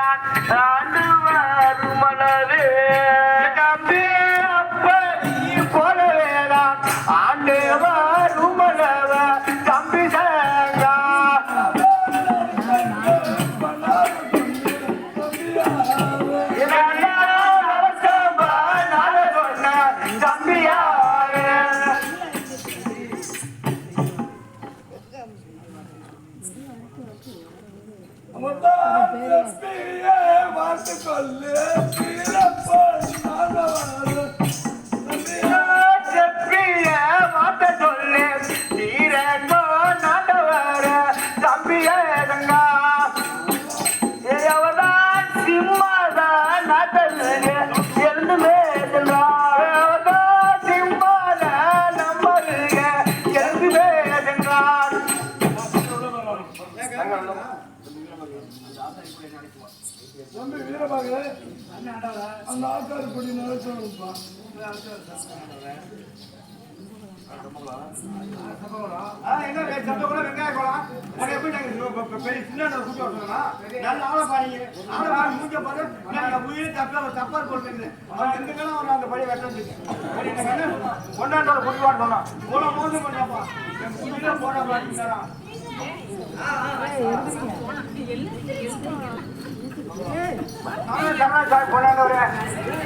ஆண்டு வருமளவே தம்பி அப்படி போலவேதான் ஆண்டு வருமளவ தம்பி சேங்கா அந்த ஆக்காரு படி நடத்தணும்ப்பா வெங்காய குளம் பெரிய சின்ன நல்ல ஆளை பாருங்க ஆளை மூஞ்ச பாரு உயிர் தப்பா போட்டுருக்குது அவன் அந்த படி வெட்ட கொண்டாண்டோட பொதுவாடு சொன்னான் இவ்வளோ மோசம் பண்ணாப்பா என் போட பாருங்க கொண்டாண்டவரே